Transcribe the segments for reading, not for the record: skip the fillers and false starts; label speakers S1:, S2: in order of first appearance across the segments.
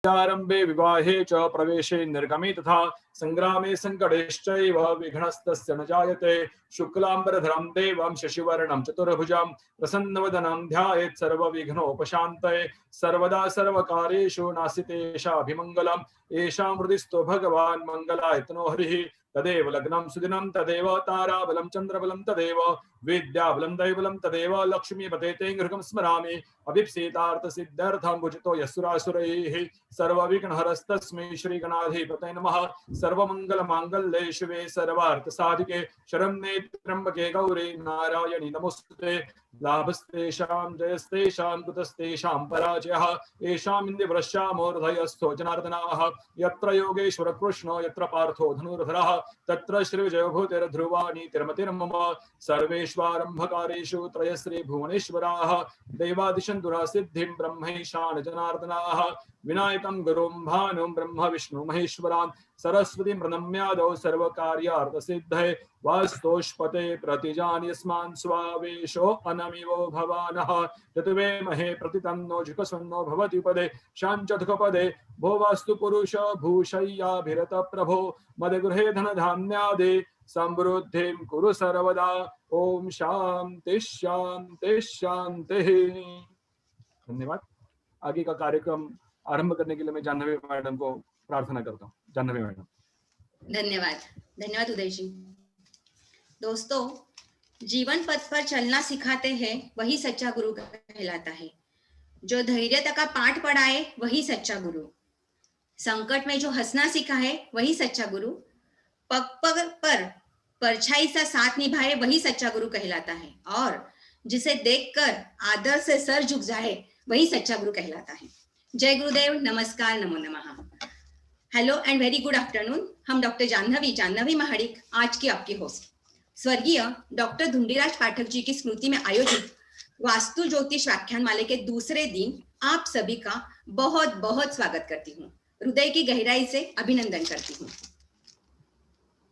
S1: आरंभे विवाहे च प्रवेशे निर्गमे तथा संग्रामे संकटेश्चैव विघ्नस्तस्य न जायते। शुक्लांबरधरं देवं शशिवर्णं चतुर्भुजं प्रसन्नवदनं ध्यायेत् सर्वविघ्नोपशान्तये। सर्वदा सर्वकार्येषु नास्तितेषाभिमङ्गलम्। येषां हृदिस्थो भगवान् मङ्गलायतनो हरिः। तदेव लग्नं सुदिनं तदेव ताराबलं चन्द्रबलं तदेव विद्याबलं दैवबलं तदेव लक्ष्मीपते ते गृहं स्मरामि। अभिप्सेतार्थसिद्ध्यर्थं भुजितो यस्सुरासुरैः सर्वविघ्नहरस्तस्मै श्रीगणाधिपतये नमः। सर्वमङ्गलमाङ्गल्ये शिवे सर्वार्थसाधिके शरण्ये त्र्यम्बके गौरी नारायणि नमोस्तुते। लाभस्तेषां जयस्तेषां कुतस्तेषां पराजयः। येषाम् इन्द्रियवृषामोर्धयस्थो जनार्दनाः। यत्र योगेश्वर कृष्णो यत्र पार्थो धनुर्धरः तत्र श्रीविजयभूतिर्ध्रुवाणि तिर्मतिर्मम। सर्वेष्वारम्भकारेषु त्रयश्री भुवनेश्वराः देवादिशन्तुरः सिद्धिं ब्रह्मैशान जनार्दनाः। विनायकं गुरुं भानुं ब्रह्म विष्णु महेश्वरान् सरस्वतीं प्रणम्यादौ सर्वकार्यार्थसिद्धये। वास्तोष्पते प्रतिजानि यस्मान् स्वावेशो अनमिवो भवानः। यतवे महे प्रतितन्नो जुकसन्नो भवति उपदे शाञ्चधुकपदे। भो वास्तु पुरुष भूषय्याभिरत प्रभो मदगृहे धनधान्यादि समृद्धिं कुरु सर्वदा। ओम शांति शांति शांति। धन्यवाद। आगे का कार्यक्रम आरंभ करने के लिए मैं जाह्नवी मैडम को प्रार्थना करता हूँ। जाह्नवी मैडम।
S2: धन्यवाद। धन्यवाद उदय जी। दोस्तों, जीवन पथ पर चलना सिखाते हैं वही सच्चा गुरु कहलाता है। जो धैर्यता का पाठ पढ़ाए वही सच्चा गुरु। संकट में जो हंसना सिखाए वही सच्चा गुरु। पग पग पर परछाई सा साथ निभाए वही सच्चा गुरु कहलाता है। और जिसे देखकर आदर से सर झुक जाए वही सच्चा गुरु कहलाता है। जय गुरुदेव, नमस्कार, नमो नमः। Hello and very good afternoon. हम डॉक्टर जाह्नवी महाडिक, आज की आपकी होस्ट, स्वर्गीय डॉक्टर धुंडीराज पाठक जी की स्मृति में आयोजित वास्तु ज्योतिष व्याख्यान माले के दूसरे दिन आप सभी का बहुत बहुत स्वागत करती हूँ। हृदय की गहराई से अभिनंदन करती हूँ।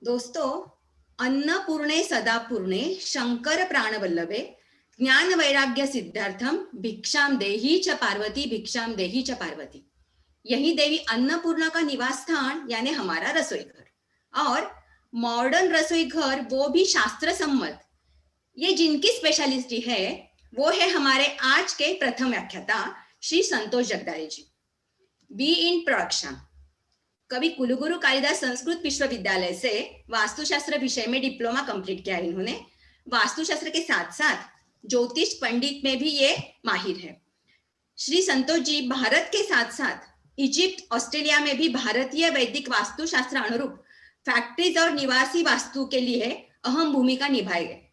S2: दोस्तों, अन्नपूर्णे सदापूर्णे शंकर प्राणवल्लभे ज्ञान वैराग्य सिद्धार्थम भिक्षाम देही च पार्वती, भिक्षाम देही च पार्वती। यही देवी अन्नपूर्णा का निवास स्थान यानी हमारा रसोई घर, और मॉडर्न रसोई घर वो भी शास्त्र सम्मत। ये जिनकी स्पेशलिटी है वो है हमारे आज के प्रथम व्याख्याता श्री संतोष जगदाळे जी, बी इन प्रोडक्शन। कवि कुलगुरु कालिदास संस्कृत विश्वविद्यालय से वास्तुशास्त्र विषय में डिप्लोमा कंप्लीट किया इन्होंने। वास्तुशास्त्र के साथ साथ ज्योतिष पंडित में भी ये माहिर है। श्री संतोष जी भारत के साथ साथ इजिप्ट, ऑस्ट्रेलिया में भी भारतीय वैदिक वास्तुशास्त्र अनुरूप फैक्ट्रीज और निवासी वास्तु के लिए अहम भूमिका निभाए गए।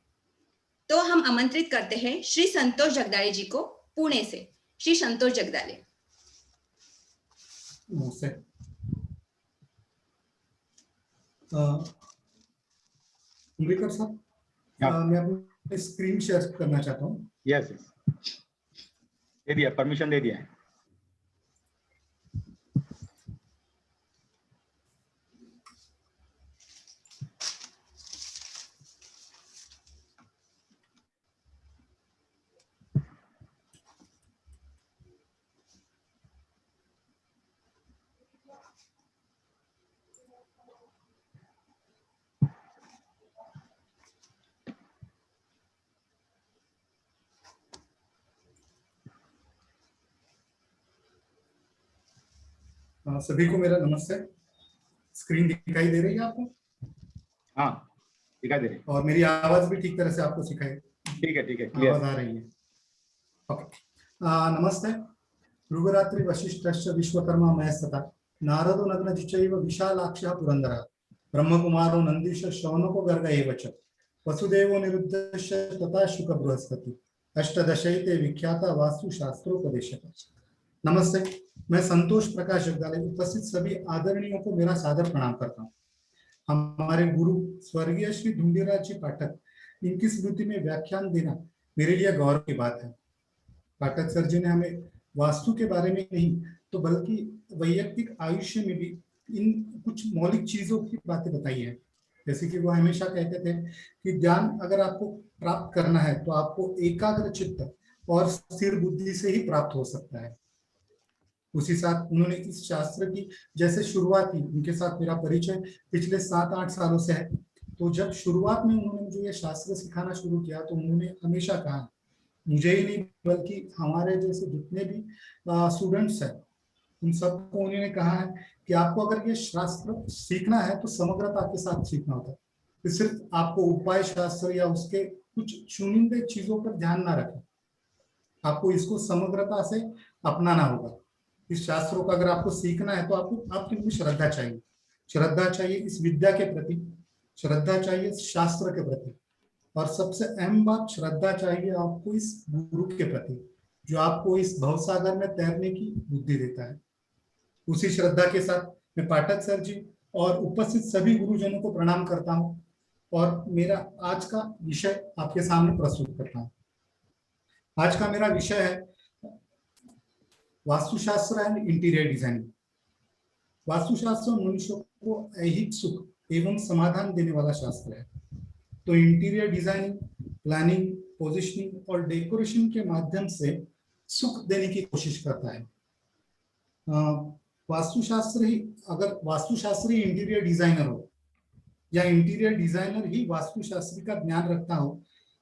S2: तो हम आमंत्रित करते हैं श्री संतोष जगदाळे जी को पुणे से। श्री संतोष जगदाळे।
S3: उम्मीदवार साहब, मैं अपनी स्क्रीन शेयर करना चाहता हूँ।
S4: यस, दे दिया, परमिशन दे दिया है।
S3: सभी को मेरा नमस्ते। स्क्रीन दिखाई दे रही है आपको?
S4: हाँ, दिखाई दे रही है।
S3: और मेरी आवाज भी ठीक तरह से आपको सिखाई?
S4: ठीक है,
S3: आवाज आ रही है। ओके, नमस्ते। भृगुरात्रि वशिष्ठश्च विश्वकर्मा महेस्तथा नारदो नग्नश्चैव विशालाक्षः पुरन्दरः ब्रह्मकुमारो नन्दीश शौनको गर्ग एव च वसुदेवो निरुद्धश्च तथा शुक बृहस्पति अष्टदशैते विख्याता वास्तुशास्त्रोपदेशक। नमस्ते, मैं संतोष प्रकाश जगदाळे उपस्थित सभी आदरणीयों को मेरा सादर प्रणाम करता हूँ। हमारे गुरु स्वर्गीय श्री धुंडीराज जी पाठक, इनकी स्मृति में व्याख्यान देना मेरे लिए गौरव की बात है। पाठक सर जी ने हमें वास्तु के बारे में नहीं तो बल्कि वैयक्तिक आयुष्य में भी इन कुछ मौलिक चीजों की बातें बताई है। जैसे कि वो हमेशा कहते थे कि ज्ञान अगर आपको प्राप्त करना है तो आपको एकाग्र चित्त और स्थिर बुद्धि से ही प्राप्त हो सकता है। उसी साथ उन्होंने इस शास्त्र की जैसे शुरुआत की, उनके साथ मेरा परिचय पिछले 7-8 सालों से है। तो जब शुरुआत में उन्होंने मुझे ये शास्त्र सिखाना शुरू किया तो उन्होंने हमेशा कहा, मुझे ही नहीं बल्कि हमारे जैसे जितने भी स्टूडेंट्स हैं उन सबको उन्होंने कहा है कि आपको अगर ये शास्त्र सीखना है तो समग्रता के साथ सीखना होता है, कि सिर्फ आपको उपाय शास्त्र या उसके कुछ चुनिंदे चीजों पर ध्यान ना रखें, आपको इसको समग्रता से अपनाना होगा। इस शास्त्रों का अगर आपको सीखना है तो आपको आपके लिए श्रद्धा चाहिए, श्रद्धा चाहिए इस विद्या के प्रति, श्रद्धा चाहिए इस शास्त्र के प्रति, और सबसे अहम बात श्रद्धा चाहिए आपको इस गुरु के प्रति जो आपको इस भवसागर में तैरने की बुद्धि देता है। उसी श्रद्धा के साथ मैं पाठक सर जी और उपस्थित सभी गुरुजनों को प्रणाम करता हूं और मेरा आज का विषय आपके सामने प्रस्तुत करता हूं। आज का मेरा विषय है वास्तुशास्त्र एंड इंटीरियर डिजाइनिंग। वास्तुशास्त्र मनुष्य को ऐहिक सुख एवं समाधान देने वाला शास्त्र है। तो इंटीरियर डिजाइनिंग, प्लानिंग, पोजिशनिंग और डेकोरेशन के माध्यम से सुख देने की कोशिश करता है। वास्तुशास्त्र ही, अगर वास्तुशास्त्री इंटीरियर डिजाइनर हो या इंटीरियर डिजाइनर ही वास्तुशास्त्री का ज्ञान रखता हो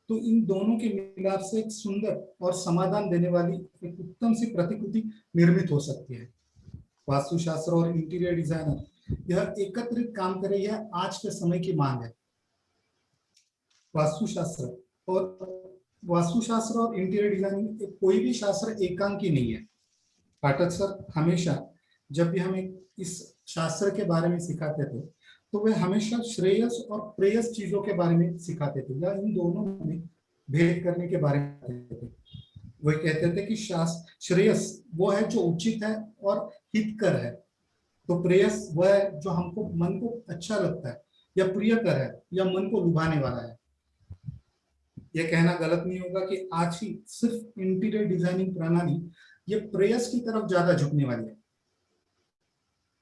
S3: तो इन दोनों के मिलाप से एक सुंदर और समाधान देने वाली एक उत्तम सी प्रतिकृति निर्मित हो सकती है। वास्तुशास्त्र और इंटीरियर डिजाइनर यह एकत्रित काम करे, यह आज के समय की मांग है। वास्तुशास्त्र और इंटीरियर डिजाइनिंग कोई भी शास्त्र एकांकी नहीं है। पाठक सर हमेशा जब भी हमें इस शास्त्र के बारे में सिखाते थे तो वे हमेशा श्रेयस और प्रेयस चीजों के बारे में सिखाते थे या इन दोनों में भेद करने के बारे में कहते थे। वे कहते थे कि शास्त्र श्रेयस वो है जो उचित है और हितकर है, तो प्रेयस वह है जो हमको मन को अच्छा लगता है या प्रियकर है या मन को लुभाने वाला है। यह कहना गलत नहीं होगा कि आज ही सिर्फ इंटीरियर डिजाइनिंग प्रणाली ये प्रेयस की तरफ ज्यादा झुकने वाली है।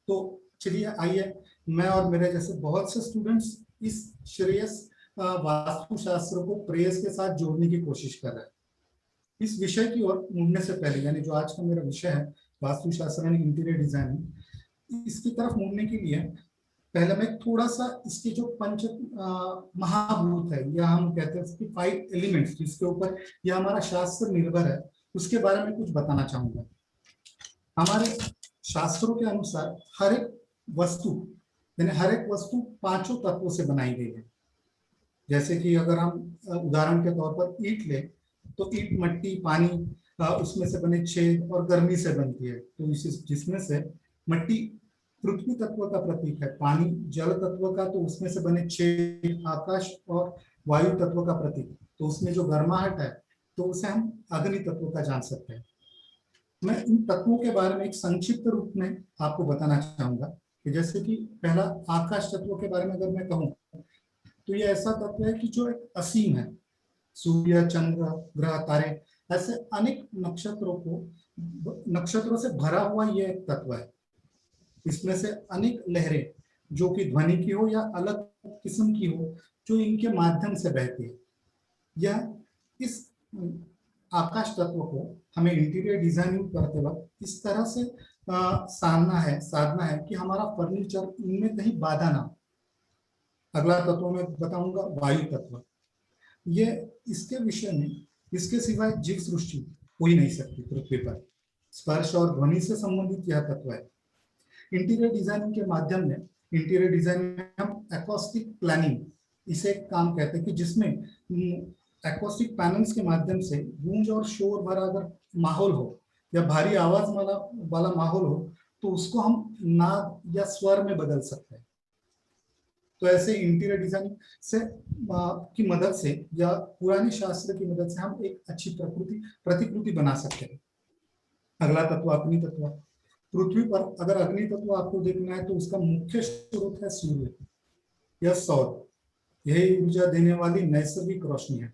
S3: तो चलिए आइए, मैं और मेरे जैसे बहुत से स्टूडेंट्स इस श्रेयस वास्तुशास्त्र को प्रेयस के साथ जोड़ने की कोशिश कर रहे हैं। इस विषय की ओर मुड़ने से पहले, यानी जो आज का मेरा विषय है वास्तुशास्त्र एंड इंटीरियर डिजाइनिंग, इसकी तरफ मुड़ने के लिए पहले मैं थोड़ा सा इसके जो पंच महाभूत है या हम कहते हैं इसके 5 एलिमेंट्स जिसके ऊपर यह हमारा शास्त्र निर्भर है उसके बारे में कुछ बताना चाहूंगा। हमारे शास्त्रों के अनुसार हर एक वस्तु 5 तत्वों से बनाई गई है। जैसे कि अगर हम उदाहरण के तौर पर ईंट ले तो ईंट मिट्टी, पानी, उसमें से बने छेद और गर्मी से बनती है। तो जिसमें से मिट्टी पृथ्वी तत्व का प्रतीक है, पानी जल तत्व का, तो उसमें से बने छेद आकाश और वायु तत्व का प्रतीक, तो उसमें जो गर्माहट है तो उसे हम अग्नि तत्व का जान सकते हैं। मैं इन तत्वों के बारे में एक संक्षिप्त रूप में आपको बताना चाहूंगा कि जैसे कि पहला आकाश तत्व के बारे में अगर मैं कहूँ तो ये ऐसा तत्व है कि जो एक असीम है। सूर्य, चंद्र, ग्रह, तारे, ऐसे अनेक नक्षत्रों से भरा हुआ ये एक तत्व है। इसमें से अनेक लहरें जो कि ध्वनि की हो या अलग किस्म की हो जो इनके माध्यम से बहती है। यह इस आकाश तत्व को हमें इंटीरियर डिजाइनिंग करते वक्त इस तरह से साधना है कि हमारा फर्नीचर इनमें कहीं बाधा ना हो। अगला तत्व मैं बताऊंगा वायु तत्व। ये इसके विषय में इसके सिवाय जीव सृष्टि हो ही नहीं सकती पृथ्वी पर। स्पर्श और ध्वनि से संबंधित यह तत्व है। इंटीरियर डिजाइनिंग के माध्यम में, इंटीरियर डिजाइन में हम एक्वास्टिक प्लानिंग इसे काम कहते हैं कि जिसमें एक्वास्टिक पैनल्स के माध्यम से गूंज और शोर भरा अगर माहौल हो या भारी आवाज वाला माहौल हो तो उसको हम नाद या स्वर में बदल सकते हैं। तो ऐसे इंटीरियर डिजाइनिंग से की मदद से या पुराने शास्त्र की मदद से हम एक अच्छी प्रतिकृति बना सकते हैं। अगला तत्व अग्नि तत्व। पृथ्वी पर अगर अग्नि तत्व आपको देखना है तो उसका मुख्य स्रोत है सूर्य या सौर। यही ऊर्जा देने वाली नैसर्गिक रोशनी है।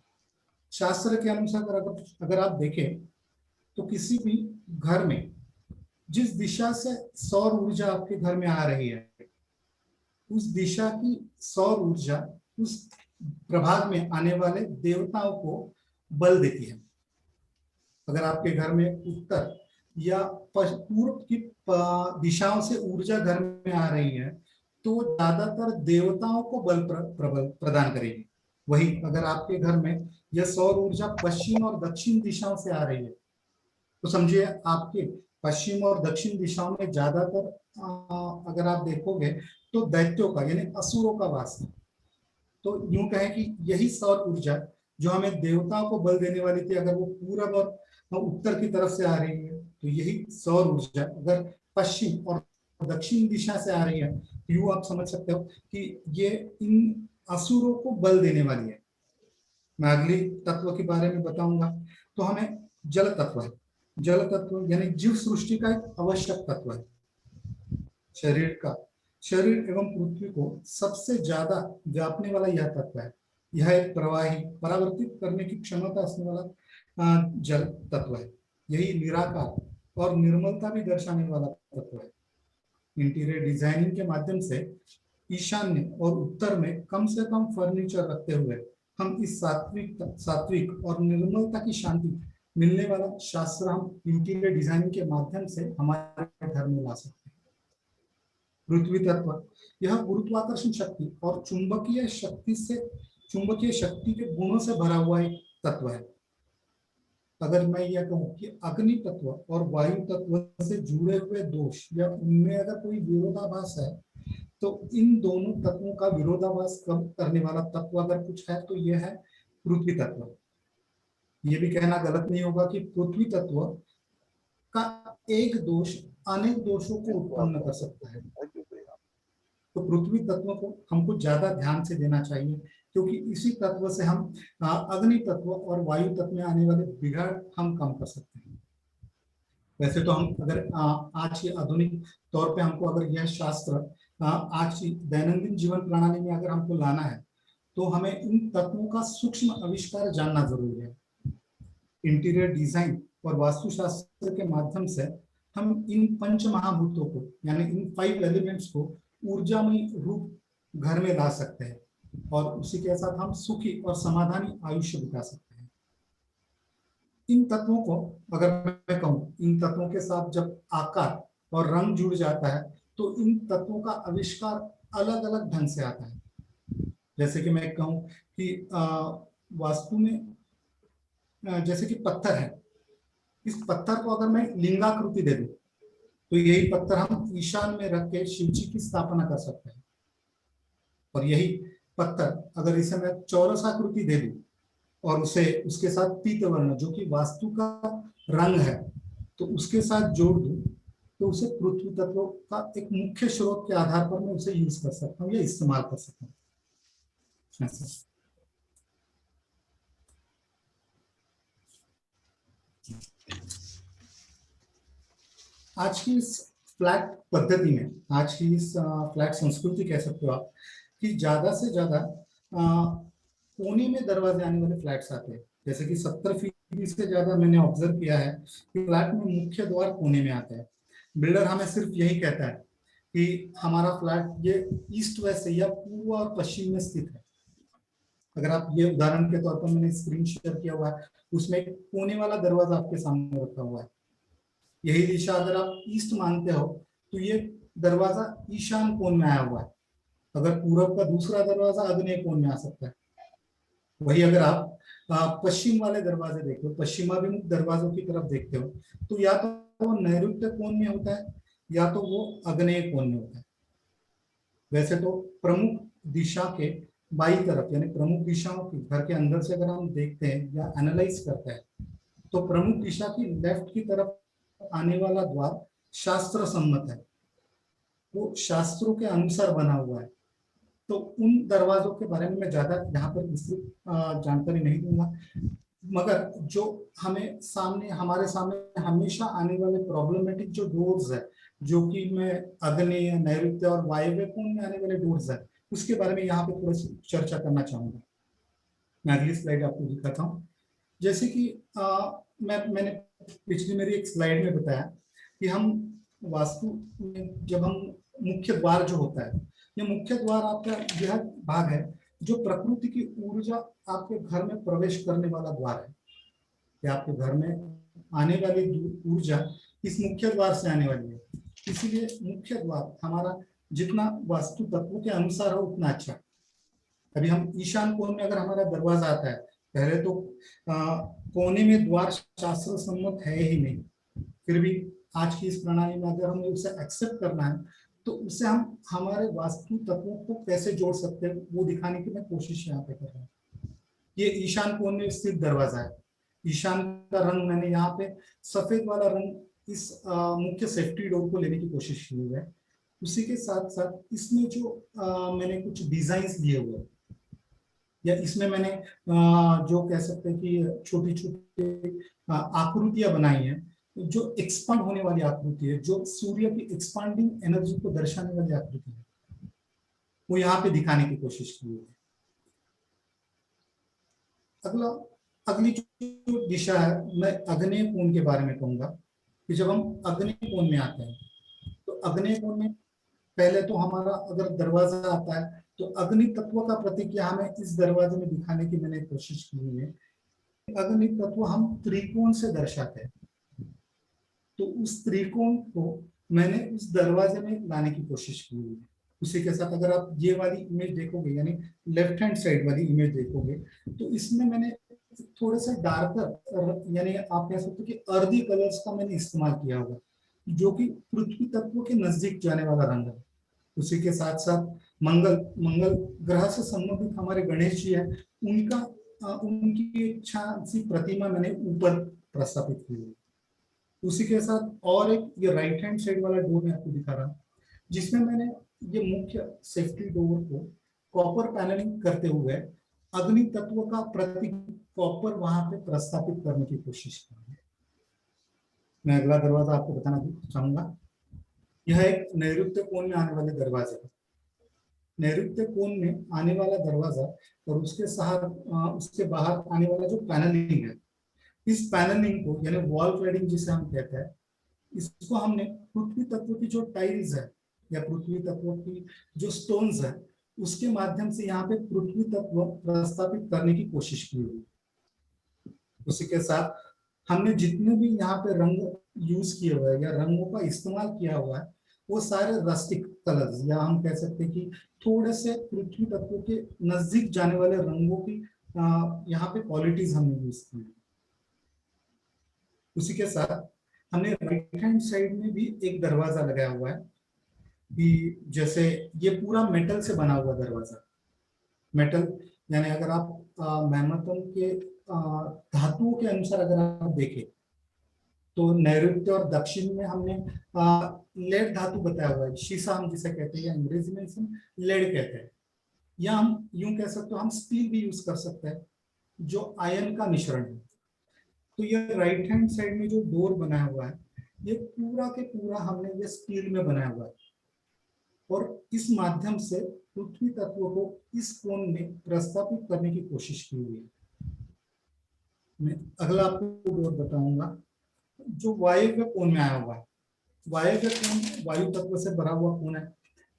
S3: शास्त्र के अनुसार अगर आप देखें तो किसी भी घर में जिस दिशा से सौर ऊर्जा आपके घर में आ रही है उस दिशा की सौर ऊर्जा उस प्रभाग में आने वाले देवताओं को बल देती है। अगर आपके घर में उत्तर या पूर्व की दिशाओं से ऊर्जा घर में आ रही है तो ज्यादातर देवताओं को बल प्रदान करेगी। वही अगर आपके घर में यह सौर ऊर्जा पश्चिम और दक्षिण दिशाओं से आ रही है तो समझिए आपके पश्चिम और दक्षिण दिशाओं में ज्यादातर अगर आप देखोगे तो दैत्यों का यानी असुरों का वास है। तो यूं कहें कि यही सौर ऊर्जा जो हमें देवताओं को बल देने वाली थी, अगर वो पूरब और उत्तर की तरफ से आ रही है तो यही सौर ऊर्जा अगर पश्चिम और दक्षिण दिशा से आ रही है तो यूं आप समझ सकते हो कि ये इन असुरों को बल देने वाली है। मैं अगली तत्व के बारे में बताऊंगा। तो हमें जल तत्व है। जल तत्व यानी जीव सृष्टि का एक आवश्यक तत्व है। शरीर एवं पृथ्वी को सबसे ज्यादा व्यापने वाला यह तत्व है। यह एक प्रवाही परावर्तित करने की क्षमता रखने वाला जल तत्व है। यही निराकार और निर्मलता भी दर्शाने वाला तत्व है। इंटीरियर डिजाइनिंग के माध्यम से ईशान्य और उत्तर में कम से कम फर्नीचर रखते हुए हम इस सात्विक और निर्मलता की शांति मिलने वाला शास्त्र हम इंटीरियर डिजाइनिंग के माध्यम से हमारे घर में ला सकते हैं। पृथ्वी तत्व यह गुरुत्वाकर्षण शक्ति और चुंबकीय शक्ति के गुणों से भरा हुआ एक तत्व है। अगर मैं यह कहूं कि अग्नि तत्व और वायु तत्व से जुड़े हुए दोष या उनमें अगर कोई विरोधाभास है तो इन दोनों तत्वों का विरोधाभास कम करने वाला तत्व अगर कुछ है तो यह है पृथ्वी तत्व। यह भी कहना गलत नहीं होगा कि पृथ्वी तत्व का एक दोष अनेक दोषों को उत्पन्न कर सकता है। तो पृथ्वी तत्व को हमको ज्यादा ध्यान से देना चाहिए क्योंकि इसी तत्व से हम अग्नि तत्व और वायु तत्व में आने वाले बिगाड़ हम कम कर सकते हैं। वैसे तो हम अगर आज की आधुनिक तौर पे हमको अगर यह शास्त्र आज की दैनंदिन जीवन प्रणाली में अगर हमको लाना है तो हमें इन तत्वों का सूक्ष्म आविष्कार जानना जरूरी है। इंटीरियर डिजाइन और वास्तुशास्त्र के माध्यम से हम इन पंच महाभूतों को यानी इन 5 एलिमेंट्स को ऊर्जामय रूप घर में ला सकते हैं और उसी के साथ हम सुखी और समाधानी आयुष्य बिता सकते हैं। इन तत्वों को अगर मैं कहूँ, इन तत्वों के साथ जब आकार और रंग जुड़ जाता है तो इन तत्वों का आविष्कार अलग अलग ढंग से आता है। जैसे कि मैं कहूँ कि वास्तु में जैसे कि पत्थर है, इस पत्थर को अगर मैं लिंगाकृति दे दूं तो यही पत्थर हम ईशान में रख के शिव जी की स्थापना कर सकते हैं। और यही पत्थर अगर इसे मैं चौरसाकृति दे दूं और उसे उसके साथ पीत वर्ण जो कि वास्तु का रंग है तो उसके साथ जोड़ दूं तो उसे पृथ्वी तत्व का एक मुख्य स्रोत के आधार पर मैं उसे यूज कर सकता हूँ या इस्तेमाल कर सकता हूँ। आज की इस फ्लैट पद्धति में, आज की इस फ्लैट संस्कृति कह सकते हो आप कि ज्यादा से ज्यादा कोने में दरवाजे आने वाले फ्लैट्स आते हैं। जैसे कि 70% से ज्यादा मैंने ऑब्जर्व किया है कि फ्लैट में मुख्य द्वार कोने में आता है। बिल्डर हमें सिर्फ यही कहता है कि हमारा फ्लैट ये ईस्ट वेस्ट या पूर्व और पश्चिम में स्थित है। अगर आप ये उदाहरण के तौर पर मैंने स्क्रीन शेयर किया हुआ है, उसमें एक कोने वाला दरवाजा आपके सामने रखा हुआ है। यही दिशा अगर आप ईस्ट मानते हो तो ये दरवाजा ईशान कोण में आया हुआ है। अगर पूरब का दूसरा दरवाजा आग्नेय कोण में आ सकता है। वही अगर आप पश्चिम वाले दरवाजे देखते हो, पश्चिमाभिमुख दरवाजों की तरफ देखते हो तो या तो वो नैऋत्य कोण में होता है या तो वो आग्नेय कोण में होता है। वैसे तो प्रमुख दिशा के बाई तरफ यानी प्रमुख दिशाओं की घर के अंदर से अगर हम देखते हैं या एनालाइज करते हैं तो प्रमुख दिशा की लेफ्ट की तरफ आने वाला द्वार शास्त्र सम्मत है, वो शास्त्रों के अनुसार बना हुआ है। तो उन दरवाजों के बारे में मैं ज्यादा यहाँ पर विस्तृत जानकारी नहीं दूंगा, मगर जो हमारे सामने हमेशा आने वाले प्रॉब्लमेटिक जो डोर्स है, जो कि मैं अग्नेय, नैऋत्य और वायव्य कोण में आने वाले डोर्स है, उसके बारे में यहाँ पे थोड़ी सी चर्चा करना चाहूंगा। मैं अगली स्लाइड आपको दिखाता हूँ। जैसे कि मैंने पिछली मेरी एक स्लाइड में बताया कि हम वास्तु में जब हम मुख्य द्वार जो होता है, ये मुख्य द्वार आपका यह भाग है जो प्रकृति की ऊर्जा आपके घर में प्रवेश करने वाला द्वार है। कि आपके घर में आने वाली ऊर्जा इस मुख्य द्वार से आने वाली है। इसीलिए मुख्य द्वार हमारा जितना वास्तु तत्वों के अनुसार हो उतना अच्छा। अभी हम ईशान कोण में अगर हमारा दरवाजा आता है, पहले तो कोने में द्वार शास्त्र सम्मत है ही नहीं, फिर भी आज की इस प्रणाली में अगर हमें उसे एक्सेप्ट करना है तो उससे हम हमारे वास्तु तत्वों को कैसे जोड़ सकते हैं वो दिखाने की मैं कोशिश यहाँ पे कर रहा हूँ। ये ईशान कोण में स्थित दरवाजा है। ईशान का रंग मैंने यहाँ पे सफेद वाला रंग इस मुख्य सेफ्टी डोर को लेने की कोशिश की है। उसी के साथ साथ इसमें जो मैंने कुछ डिजाइन्स दिए हुए हैं, या इसमें मैंने जो कह सकते हैं कि छोटी छोटी आकृतियां बनाई हैं, जो एक्सपांड होने वाली आकृति है, जो सूर्य की एक्सपांडिंग एनर्जी को दर्शाने वाली आकृति है, वो यहाँ पे दिखाने की कोशिश की है। अगली जो दिशा है, मैं अग्नेय कोण के बारे में कहूंगा कि जब हम अग्नेय कोण में आते हैं तो अग्नेय कोण में पहले तो हमारा अगर दरवाजा आता है तो अग्नि तत्व का प्रतीक यहाँ में इस दरवाजे में दिखाने की मैंने कोशिश की है। अग्नि तत्व हम त्रिकोण से दर्शाते हैं, तो उस त्रिकोण को मैंने उस दरवाजे में लाने की कोशिश की है। उसी के साथ अगर आप ये वाली इमेज देखोगे, यानी लेफ्ट हैंड साइड वाली इमेज देखोगे, तो इसमें मैंने थोड़े से डार्कर, यानी आप कह सकते हो कि अर्दी कलर्स का मैंने इस्तेमाल किया होगा, जो कि पृथ्वी तत्व के नजदीक जाने वाला रंग है। उसी के साथ साथ मंगल ग्रह से संबंधित हमारे गणेश जी है, उनकी इच्छा सी प्रतिमा मैंने ऊपर प्रस्थापित की है। उसी के साथ और एक ये राइट हैंड साइड वाला डोर मैं आपको दिखा रहा हूँ, जिसमें मैंने ये मुख्य सेफ्टी डोर को कॉपर पैनलिंग करते हुए अग्नि तत्व का प्रतीक कॉपर वहां पे प्रस्थापित करने की कोशिश की है। मैं अगला दरवाजा आपको बताना चाहूंगा। यह एक नैऋत्य कोण में आने वाले दरवाजे है। नैऋत्य कोण में आने वाला दरवाजा और उसके बाहर आने वाला जो पैनलिंग है, इस पैनलिंग को यानी वॉल क्लैडिंग जिसे हम कहते हैं, इसको हमने पृथ्वी तत्व की जो टाइल्स है या पृथ्वी तत्व की जो स्टोन्स है उसके माध्यम से यहाँ पे पृथ्वी तत्व प्रस्थापित करने की कोशिश की हुई। उसी के साथ हमने जितने भी यहाँ पे रंग यूज किए हुए हैं या रंगों का इस्तेमाल किया हुआ है, वो सारे रस्टिक कलर्स, या हम कह सकते हैं कि थोड़े से पृथ्वी तत्व के नजदीक जाने वाले रंगों की यहाँ पे क्वालिटीज हमने यूज की। उसी के साथ हमने राइट हैंड साइड में भी एक दरवाजा लगाया हुआ है कि जैसे ये पूरा मेटल से बना हुआ दरवाजा, मेटल यानी अगर आप मैमथम के धातुओं के अनुसार अगर आप देखें तो नैऋत्य और दक्षिण में हमने लेड धातु बताया हुआ है, शीशा हम जिसे कहते हैं, या अंग्रेजी में इसे लेड कहते हैं, या हम यूं कह सकते हो हम स्टील भी यूज कर सकते हैं जो आयन का मिश्रण है। तो ये राइट हैंड साइड में जो डोर बनाया हुआ है ये पूरा के पूरा हमने ये स्टील में बनाया हुआ है और इस माध्यम से पृथ्वी तत्व को इस कोण में प्रस्थापित करने की कोशिश की हुई है। मैं अगला आपको डोर बताऊंगा जो वायव्य कोण में आया हुआ है। वायव्य कोण वायु तत्व से भरा हुआ कोण है,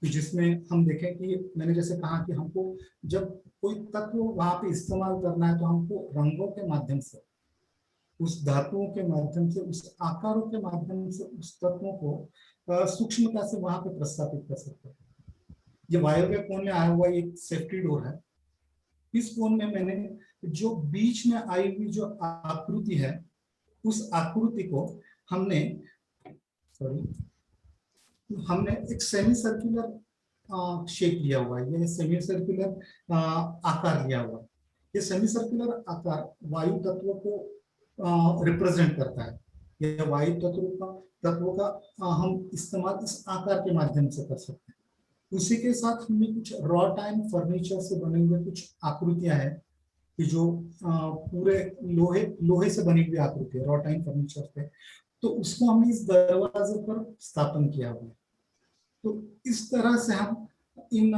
S3: जिसमें हम देखें कि मैंने जैसे कहा कि हमको जब कोई तत्व वहां पे इस्तेमाल करना है तो हमको रंगों के माध्यम से, उस धातुओं के माध्यम से, उस आकारों के माध्यम से उस तत्वों को सूक्ष्मता से वहां पे प्रस्थापित कर सकते हैं। ये वायव्य कोण में आया हुआ एक सेफ्टी डोर है। इस कोण में मैंने जो बीच में आई हुई जो आकृति है उस आकृति को हमने एक सेमी सर्कुलर शेप लिया हुआ है, ये सेमी सर्कुलर आकार लिया हुआ है। ये सेमी सर्कुलर आकार वायु तत्व को रिप्रेजेंट करता है। यह वायु तत्व का हम इस्तेमाल इस आकार के माध्यम से कर सकते हैं। उसी के साथ हमने कुछ रॉ टाइम फर्नीचर से बने हुए कुछ आकृतियां हैं कि जो पूरे लोहे से बनी हुई आकृति है, रॉ टाइम फर्नीचर पे, तो उसको हमने इस दरवाजे पर स्थापन किया हुआ है। तो इस तरह से हम इन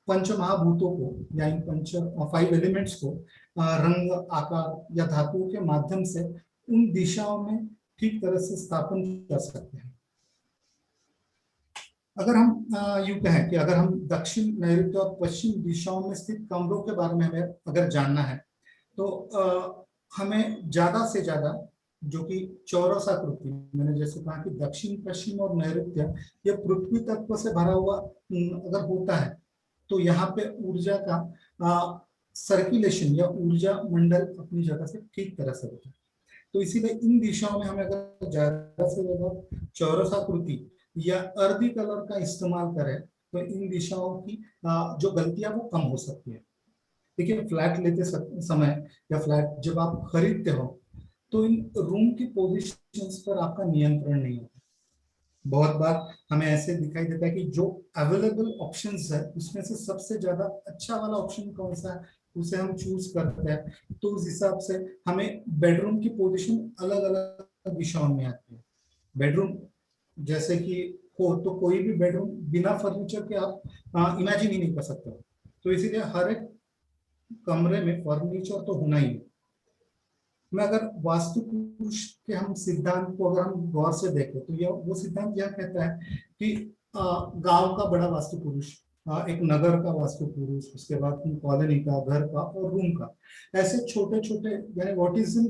S3: पंच महाभूतों को या इन 5 एलिमेंट्स को रंग, आकार या धातुओं के माध्यम से उन दिशाओं में ठीक तरह से स्थापन कर सकते हैं। अगर हम यूं कहें कि अगर हम दक्षिण, नैऋत्य और पश्चिम दिशाओं में स्थित कमरों के बारे में हमें अगर जानना है तो हमें ज्यादा से ज्यादा जो कि चौरसाकृति, मैंने जैसे कहा कि दक्षिण पश्चिम और नैऋत्य ये पृथ्वी तत्व से भरा हुआ अगर होता है तो यहाँ पे ऊर्जा का सर्कुलेशन या ऊर्जा मंडल अपनी जगह से ठीक तरह से होता है। तो इसीलिए इन दिशाओं में हमें अगर ज्यादा से ज्यादा चौरसाकृति या अर्धी कलर का इस्तेमाल करें तो इन दिशाओं की जो गलतियां वो कम हो सकती है। देखिए, फ्लैट लेते समय या फ्लैट जब आप खरीदते हो तो इन रूम की पोजीशंस पर आपका नियंत्रण नहीं होता। बहुत बार हमें ऐसे दिखाई देता है कि जो अवेलेबल ऑप्शंस है उसमें से सबसे ज्यादा अच्छा वाला ऑप्शन कौन सा है उसे हम चूज करते हैं, तो उस हिसाब से हमें बेडरूम की पोजीशन अलग अलग दिशाओं में आती है। बेडरूम जैसे कि हो तो कोई भी बेडरूम बिना फर्नीचर के आप इमेजिन ही नहीं कर सकते। तो इसीलिए हर एक कमरे में फर्नीचर तो होना ही है। मैं अगर वास्तु पुरुष के हम सिद्धांत को अगर हम गौर से देखें तो यह वो सिद्धांत यह कहता है कि गांव का बड़ा वास्तु पुरुष, एक नगर का वास्तु पुरुष, उसके बाद कॉलोनी का, घर का और रूम का, ऐसे छोटे छोटे, यानी what is in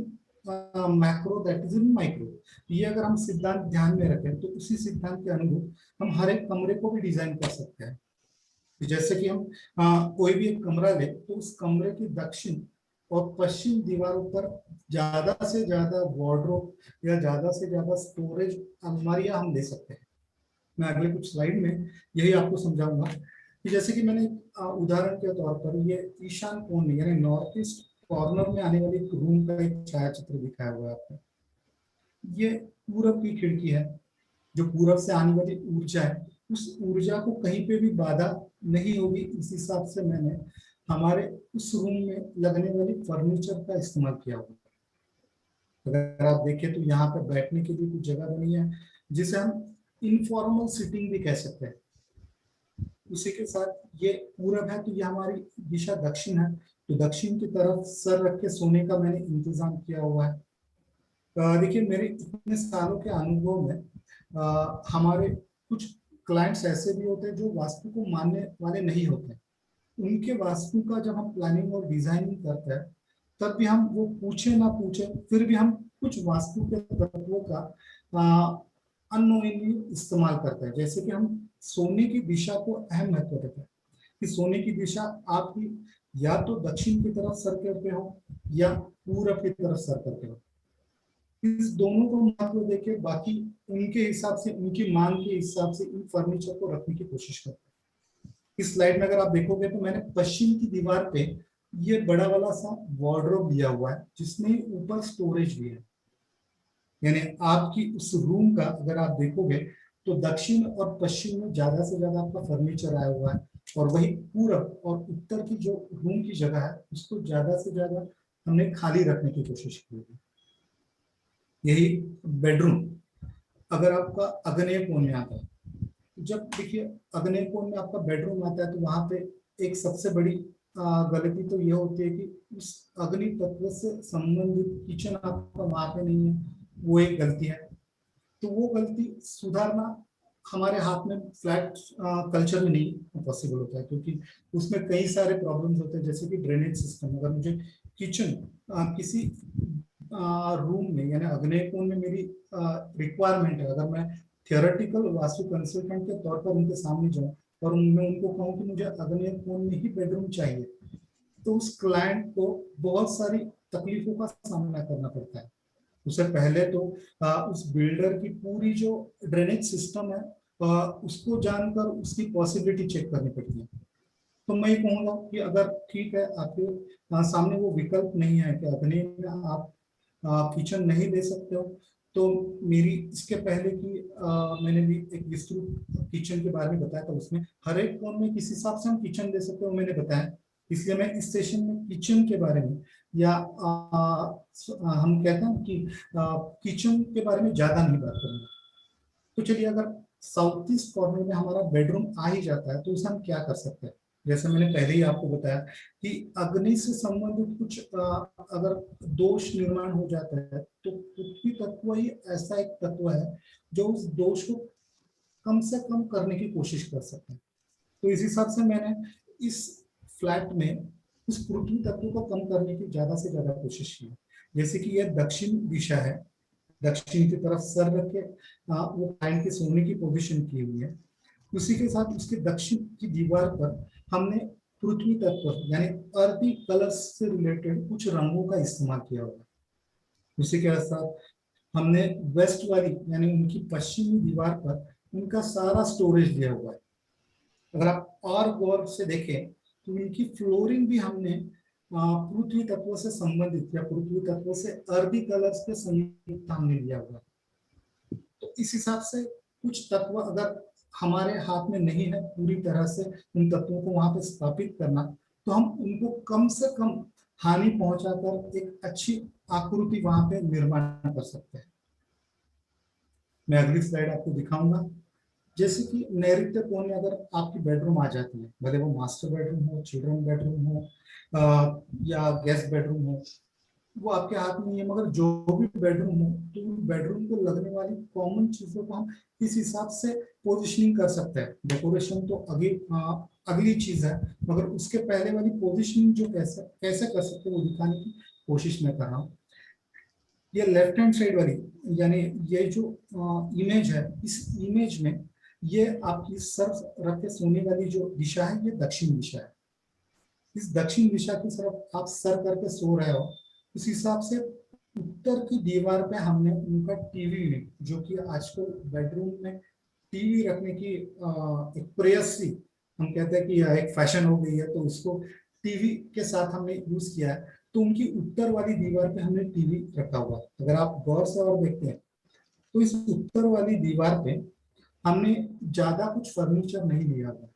S3: macro that is in micro. ये अगर हम सिद्धांत ध्यान में रखें तो उसी सिद्धांत के अनुरूप हम हर एक कमरे को भी डिजाइन कर सकते हैं। जैसे कि हम कोई भी एक कमरा ले तो उस कमरे की दक्षिण और पश्चिम दीवारों पर ज्यादा से ज्यादा वार्डरोब या ज्यादा से ज्यादा स्टोरेज अलमारियां हम दे सकते हैं। मैं अगले कुछ स्लाइड में यही आपको समझाऊंगा कि जैसे कि मैंने उदाहरण के तौर पर ये ईशान कोण यानी नॉर्थ ईस्ट कॉर्नर में आने वाली एक रूम का एक छायाचित्र दिखाया हुआ है आपको। ये पूरब की खिड़की है, जो पूरब से आने वाली ऊर्जा है उस ऊर्जा को कहीं पे भी बाधा नहीं होगी, इस हिसाब से मैंने हमारे उस रूम में लगने वाली फर्नीचर का इस्तेमाल किया हुआ। अगर आप देखें तो यहाँ पे बैठने के लिए कुछ जगह बनी है जिसे हम इनफॉर्मल सिटिंग भी कह सकते हैं। उसी के साथ ये पूरब है तो ये हमारी दिशा दक्षिण है, तो दक्षिण की तरफ सर रख के सोने का मैंने इंतजाम किया हुआ है। देखिए, मेरे इतने सालों के अनुभव में हमारे कुछ क्लाइंट्स ऐसे भी होते हैं जो वास्तु को मानने वाले नहीं होते। उनके वास्तु का जब हम प्लानिंग और डिजाइनिंग करते हैं तब भी हम वो पूछे ना पूछे फिर भी हम कुछ वास्तु के तत्वों का अननोइंगली इस्तेमाल करते हैं। जैसे कि हम सोने की दिशा को अहम महत्व देते हैं कि सोने की दिशा आपकी या तो दक्षिण की तरफ सर करके हो या पूरब की तरफ सर करके हो। इस दोनों को महत्व देके बाकी उनके हिसाब से, उनकी मांग के हिसाब से इन फर्नीचर को रखने की कोशिश करते हैं। इस स्लाइड में अगर आप देखोगे तो मैंने पश्चिम की दीवार पे ये बड़ा वाला सा वार्डरोब दिया हुआ है जिसमें ऊपर स्टोरेज भी है। यानी आपकी उस रूम का अगर आप देखोगे तो दक्षिण और पश्चिम में ज्यादा से ज्यादा आपका फर्नीचर आया हुआ है और वही पूरब और उत्तर की जो रूम की जगह है उसको ज्यादा से ज्यादा हमने खाली रखने की कोशिश की है। यही बेडरूम अगर आपका अग्नेय कोण में आता है, जब देखिए अग्नेय कोण में आपका बेडरूम आता है तो वहां पे एक सबसे बड़ी गलती तो ये होती है कि उस अग्नि तत्व से संबंधित किचन आपका वहां पे नहीं है, वो एक गलती है। तो वो गलती सुधारना हमारे हाथ में फ्लैट कल्चर में नहीं पॉसिबल होता है क्योंकि उसमें कई सारे प्रॉब्लम्स होते हैं, जैसे कि ड्रेनेज सिस्टम। अगर मुझे किचन किसी रूम में यानी अग्नेय कोण में मेरी रिक्वायरमेंट है, अगर मैं थियोरेटिकल वास्तु कंसल्टेंट के तौर पर उनके सामने जाऊं और मैं उनको कहूं कि मुझे अग्नेय कोण में ही बेडरूम चाहिए, तो उस क्लाइंट को बहुत सारी तकलीफों का सामना करना पड़ता है। उससे पहले तो उस बिल्डर की पूरी जो ड्रेनेज सिस्टम है उसको जानकर उसकी पॉसिबिलिटी चेक करनी पड़ती है। तो मैं ये कहूँगा कि अगर ठीक है आपके सामने वो विकल्प नहीं है कि अग्नि में आप किचन नहीं ले सकते हो, तो मेरी इसके पहले की मैंने भी एक विस्तृत किचन के बारे में बताया था, उसमें हर एक कोण में किस हिसाब से हम किचन दे सकते हो मैंने बताया। इसलिए मैं इस सेशन में किचन के बारे में या हम कहते हैं कि किचन के बारे में ज्यादा नहीं बात करूंगा। तो चलिए, अगर साउथ ईस्ट कॉर्नर में हमारा बेडरूम आ ही जाता है तो उसे हम क्या कर सकते हैं। जैसे मैंने पहले ही आपको बताया कि अग्नि से संबंधित कुछ अगर दोष निर्माण हो जाता है तो पृथ्वी तत्व ही ऐसा एक तत्व है जो उस दोष को कम से कम करने की कोशिश कर सकते हैं। तो इस हिसाब से मैंने इस फ्लैट में उस पृथ्वी तत्व को कम करने की ज्यादा से ज्यादा कोशिश की। जैसे कि यह दक्षिण दिशा है दक्षिण की तरफ सर रख के वो क्लाइंट के सोने की पोजीशन की हुई है। उसी के साथ उसके दक्षिण की दीवार पर हमने पृथ्वी तत्व यानी अर्थी कलर्स से रिलेटेड कुछ रंगों का इस्तेमाल किया हुआ है। उसी के साथ हमने वेस्ट वाली यानी उनकी पश्चिमी दीवार पर उनका सारा स्टोरेज दिया हुआ है। अगर आप और गौर से देखें तो इनकी फ्लोरिंग भी हमने पृथ्वी तत्व से संबंधित या पृथ्वी तत्व से अर्दी कलर्स के संयुक्त हमने लिया हुआ है। तो इस हिसाब से कुछ तत्व अगर हमारे हाथ में नहीं है पूरी तरह से उन तत्वों को वहां पे स्थापित करना, तो हम उनको कम से कम हानि पहुंचाकर एक अच्छी आकृति वहां पे निर्माण कर सकते हैं। मैं अगली स्लाइड आपको दिखाऊंगा। जैसे कि नैऋत्य कोण में अगर आपकी बेडरूम आ जाती है, भले वो मास्टर बेडरूम हो, चिल्ड्रन बेडरूम हो या गेस्ट बेडरूम हो, वो आपके हाथ में नहीं है, मगर जो भी बेडरूम हो तो बेडरूम को लगने वाली कॉमन चीजों को हम इस हिसाब से पोजिशनिंग कर सकते हैं। डेकोरेशन तो अगली चीज है, मगर उसके पहले वाली पोजिशनिंग जो कैसे कर सकते हैं वो दिखाने की कोशिश मैं कर रहा हूँ। ये लेफ्ट हैंड साइड वाली यानी ये जो इमेज है, इस इमेज में ये आपकी सर रख के सोने वाली जो दिशा है ये दक्षिण दिशा है। इस दक्षिण दिशा की तरफ आप सर करके सो रहे हो, उस हिसाब से उत्तर की दीवार पे हमने उनका टीवी में, जो कि आजकल बेडरूम में टीवी रखने की एक प्रेयसी हम कहते हैं कि एक फैशन हो गई है, तो उसको टीवी के साथ हमने यूज किया है। तो उनकी उत्तर वाली दीवार पे हमने टीवी रखा हुआ है। अगर आप गौर से और देखते हैं तो इस उत्तर वाली दीवार पे हमने ज्यादा कुछ फर्नीचर नहीं लिया हुआ।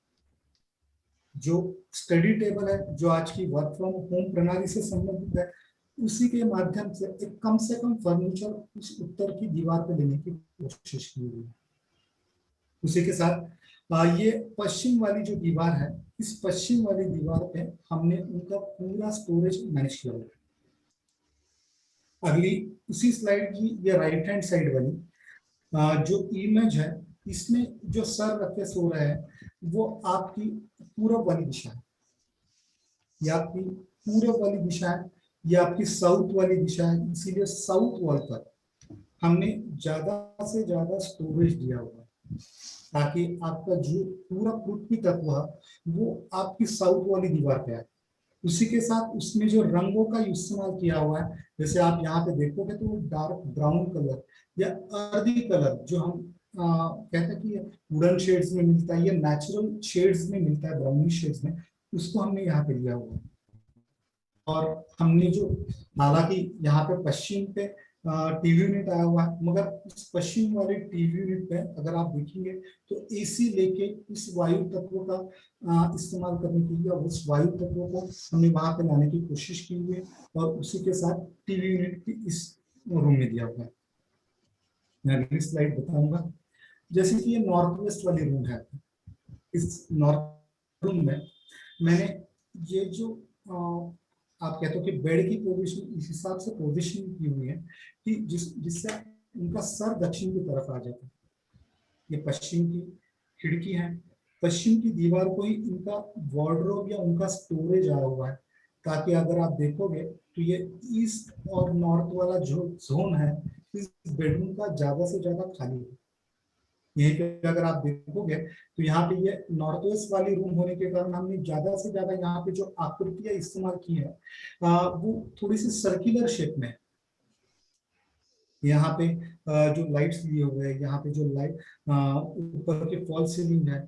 S3: जो स्टडी टेबल है, जो आज की वर्क फ्रॉम होम प्रणाली से संबंधित है, उसी के माध्यम से एक कम से कम फर्नीचर उस उत्तर की दीवार पे लेने की कोशिश की हुई है। उसी के साथ ये पश्चिम वाली जो दीवार है, इस पश्चिम वाली दीवार पे हमने उनका पूरा स्टोरेज मैनेज किया हुआ है। अगली उसी स्लाइड की ये राइट हैंड साइड वाली जो इमेज है, इसमें जो सर रख के सो रहे हैं वो आपकी पूरब वाली दिशा है, या आपकी पूरब वाली दिशा है, या आपकी साउथ वाली दिशा है। इसीलिए साउथ वॉल पर हमने ज्यादा से ज्यादा स्टोरेज दिया हुआ है, ताकि आपका जो पूरा पृथ्वी तत्व है वो आपकी साउथ वाली दीवार पे आए। उसी के साथ उसमें जो रंगों का इस्तेमाल किया हुआ है, जैसे आप यहाँ पे देखोगे तो वो डार्क ब्राउन कलर या अर्दी कलर, जो हम कहते हैं कि वुडन शेड्स में मिलता है, ये नेचुरल शेड्स में मिलता है, ब्राउनिश शेड्स में, उसको हमने यहाँ पे लिया हुआ है। और हमने जो, हालांकि यहाँ पे पश्चिम पे टीवी यूनिट आया हुआ है, मगर उस पश्चिम वाले टीवी यूनिट पे अगर आप देखेंगे तो एसी लेके उस वायु तत्व का इस्तेमाल करने के लिए उस वायु तत्व को हमने वहां पे लाने की कोशिश की हुई है, और उसी के साथ टीवी यूनिट भी इस रूम में दिया हुआ है। मैं अगली स्लाइड बताऊंगा। जैसे कि ये नॉर्थ वेस्ट वाली रूम है, इस नॉर्थ रूम में मैंने ये जो आप कहते हो कि बेड की पोजीशन इस हिसाब से पोजीशन की हुई है कि जिससे उनका सर दक्षिण की तरफ आ जाता है। ये पश्चिम की खिड़की है, पश्चिम की दीवार को ही इनका वार्डरोब या उनका स्टोरेज आया हुआ है, ताकि अगर आप देखोगे तो ये ईस्ट और नॉर्थ वाला जो जोन है इस बेडरूम का ज्यादा से ज्यादा खाली है। यहीं पे अगर आप देखोगे तो यहाँ पे ये नॉर्थ वेस्ट वाली रूम होने के कारण हमने ज्यादा से ज्यादा यहाँ पे जो आकृतियां इस्तेमाल की है वो थोड़ी सी सर्कुलर शेप में। यहाँ पे जो लाइट्स लिए हुए हैं, यहाँ पे जो लाइट ऊपर के फॉल सीलिंग है,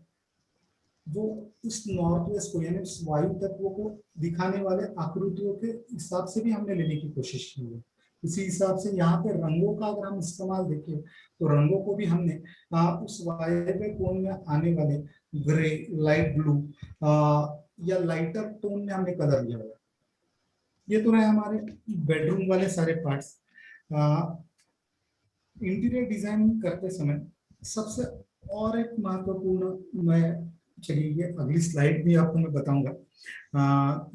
S3: वो उस नॉर्थ वेस्ट को यानी उस वायु तत्व को दिखाने वाले आकृतियों के हिसाब से भी हमने लेने की कोशिश की है। इसी हिसाब से यहाँ पे रंगों का अगर हम इस्तेमाल देखें तो रंगों को भी हमने उस वायव्य कोण में आने वाले ग्रे, लाइट ब्लू या लाइटर टोन में हमने कलर लिया हुआ। ये तो रहे हमारे बेडरूम वाले सारे पार्ट्स। इंटीरियर डिजाइनिंग करते समय सबसे और एक महत्वपूर्ण, मैं चलिए ये अगली स्लाइड भी आपको मैं बताऊंगा।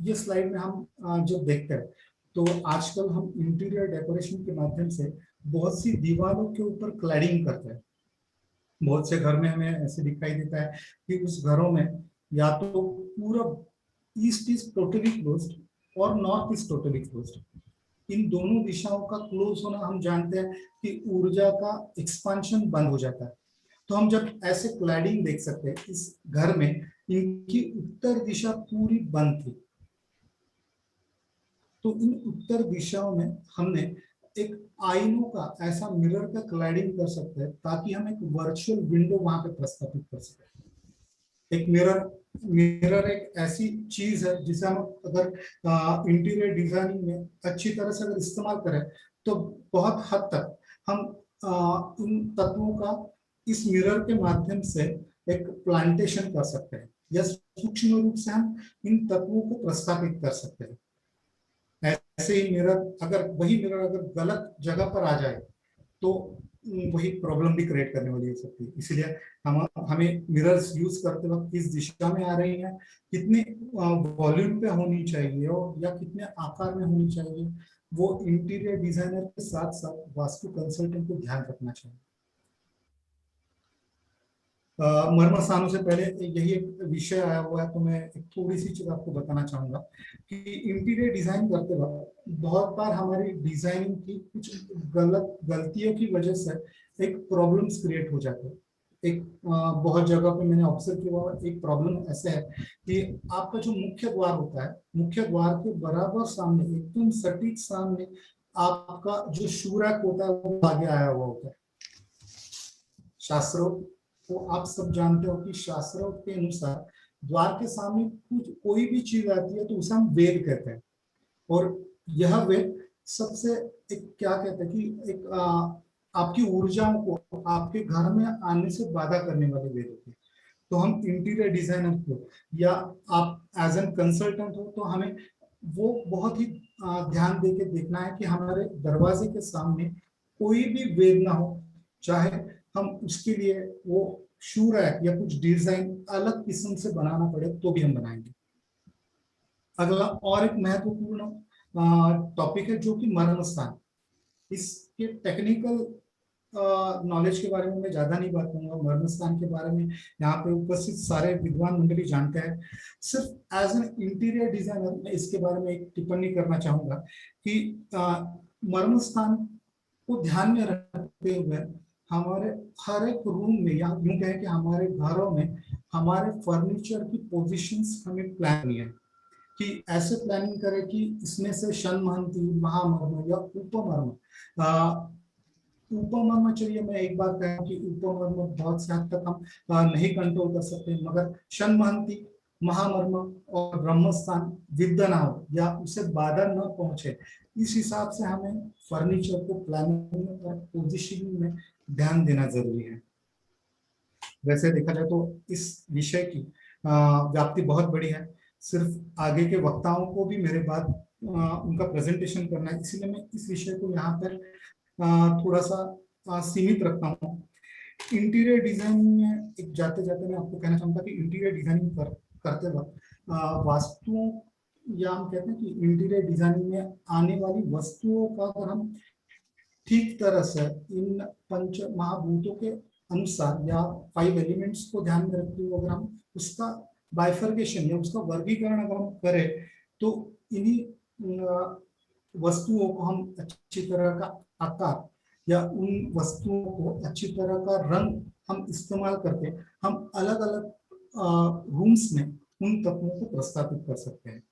S3: ये स्लाइड में हम जब देखते हैं तो आजकल हम इंटीरियर डेकोरेशन के माध्यम से बहुत सी दीवारों के ऊपर क्लैडिंग करते हैं। बहुत से घर में हमें ऐसे दिखाई देता है कि उस घरों में या तो पूरा ईस्ट इज टोटली क्लोज्ड और नॉर्थ इज टोटली क्लोज्ड। इन दोनों दिशाओं का क्लोज होना हम जानते हैं कि ऊर्जा का एक्सपांशन बंद हो जाता है। तो हम जब ऐसे क्लैडिंग देख सकते हैं, इस घर में इनकी उत्तर दिशा पूरी बंद थी, तो इन उत्तर दिशाओं में हमने एक आईनों का, ऐसा मिरर का क्लैडिंग कर सकते हैं ताकि हम एक वर्चुअल विंडो वहां पे प्रस्थापित कर सकें। एक मिरर एक ऐसी चीज है जिसे हम अगर इंटीरियर डिजाइनिंग में अच्छी तरह से अगर इस्तेमाल करें तो बहुत हद तक हम इन तत्वों का इस मिरर के माध्यम से एक प्लांटेशन कर सकते हैं, या सूक्ष्म रूप से हम इन तत्वों को प्रस्थापित कर सकते हैं। ऐसे ही वही मिरर अगर गलत जगह पर आ जाए तो वही प्रॉब्लम भी क्रिएट करने वाली हो सकती है। इसलिए हमें मिरर्स यूज करते वक्त किस दिशा में आ रही है, कितने वॉल्यूम पे होनी चाहिए और या कितने आकार में होनी चाहिए, वो इंटीरियर डिजाइनर के साथ साथ वास्तु कंसल्टेंट को ध्यान रखना चाहिए। मर्म स्थानों से पहले यही एक विषय आया हुआ है, तो मैं एक थोड़ी सी चीज आपको बताना चाहूंगा कि इंटीरियर डिजाइन करते वक्त बहुत बार हमारी डिजाइनिंग की कुछ गलतियों की वजह से एक प्रॉब्लम्स क्रिएट हो जाते हैं। एक बहुत जगह पे मैंने ऑब्जर्व किया हुआ एक प्रॉब्लम ऐसे है कि आपका जो मुख्य द्वार होता है, मुख्य द्वार के बराबर सामने, एकदम सटीक सामने आपका जो शूरक होता है वो आगे आया हुआ होता है। शास्त्रों तो आप सब जानते हो कि शास्त्रों के अनुसार द्वार के सामने कोई भी चीज आती है तो उसे हम वेद कहते हैं, और यह वेद सबसे एक क्या कहते हैं कि एक आपकी ऊर्जाओं को आपके घर में आने से बाधा करने वाली वेद होती है। तो हम इंटीरियर डिजाइनर को या आप एज एन कंसल्टेंट हो तो हमें वो बहुत ही ध्यान देके देखना है कि हमारे दरवाजे के सामने कोई भी वेद ना हो, चाहे हम उसके लिए वो शू रैक या कुछ डिजाइन अलग किस्म से बनाना पड़े तो भी हम बनाएंगे। अगला और एक महत्वपूर्ण टॉपिक है जो कि मर्म स्थान। इसके टेक्निकल नॉलेज के बारे में मैं ज्यादा नहीं बात करूंगा, मर्म स्थान के बारे में यहाँ पे उपस्थित सारे विद्वान मंडली जानते हैं। सिर्फ एज एन इंटीरियर डिजाइनर मैं इसके बारे में एक टिप्पणी करना चाहूंगा कि मर्म स्थान को ध्यान में रखते हुए हमारे हर एक रूम में, या यूं कहें कि हमारे घरों में हमारे फर्नीचर की पोजीशंस हमें प्लान करनी है कि ऐसे प्लानिंग करें कि इसमें से षण्महंती, महामर्म या उपमर्म, उपमर्म चलिए मैं एक बार कहूं कि उपमर्म बहुत से हद तक हम नहीं कंट्रोल कर सकते, मगर षण्महंती, महामर्म और ब्रह्मस्थान विद्या ना हो या उसे बाधा न पहुंचे, इस हिसाब से हमें फर्नीचर को प्लानिंग और पोजीशनिंग में ध्यान देना जरूरी है। वैसे देखा जाए तो इस विषय की व्याप्ति बहुत बड़ी है, सिर्फ आगे के वक्ताओं को भी मेरे बाद उनका प्रेजेंटेशन करना है, इसीलिए मैं इस विषय को यहाँ पर थोड़ा सा सीमित रखता हूँ। इंटीरियर डिजाइनिंग में एक जाते जाते मैं आपको कहना चाहूंगा कि इंटीरियर डिजाइनिंग करते वक्त वास्तुओं, या हम कहते हैं कि इंटीरियर डिजाइनिंग में आने वाली वस्तुओं का अगर हम ठीक तरह से इन पंच महाभूतों के अनुसार या 5 एलिमेंट्स को ध्यान में रखते हुए अगर हम उसका बाइफर्केशन या उसका वर्गीकरण अगर हम करें तो इन्हीं वस्तुओं को हम अच्छी तरह का आकार या उन वस्तुओं को अच्छी तरह का रंग हम इस्तेमाल करके हम अलग अलग रूम्स में उन तत्वों को प्रस्तावित कर सकते हैं।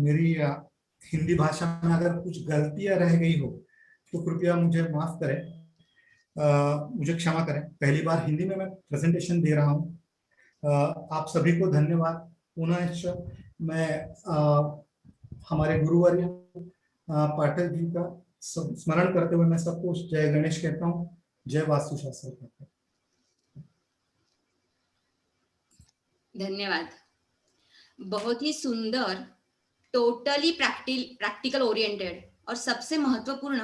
S3: मेरी हिंदी भाषा में अगर कुछ गलतियां रह गई हो तो कृपया मुझे माफ करें, मुझे क्षमा करें। पहली बार हिंदी में मैं प्रेजेंटेशन दे रहा हूँ। आप सभी को धन्यवाद। पुनः मैं हमारे गुरुवर्य पाठक जी का स्मरण करते हुए मैं सबको जय गणेश कहता हूँ, जय वास्तुशास्त्र कहता हूँ।
S2: धन्यवाद। बहुत ही सुंदर, टोटली प्रैक्टिकल ओरिएंटेड और सबसे महत्वपूर्ण,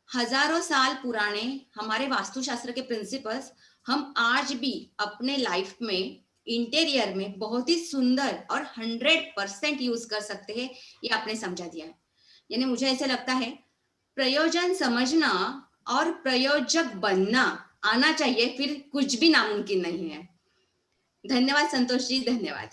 S2: हजारों साल पुराने हमारे वास्तुशास्त्र के प्रिंसिपल्स हम आज भी अपने लाइफ में इंटीरियर में बहुत ही सुंदर और 100% यूज कर सकते हैं, ये आपने समझा दिया है। यानी मुझे ऐसे लगता है प्रयोजन समझना और प्रयोजक बनना आना चाहिए, फिर कुछ भी नामुमकिन नहीं है। धन्यवाद संतोष जी, धन्यवाद।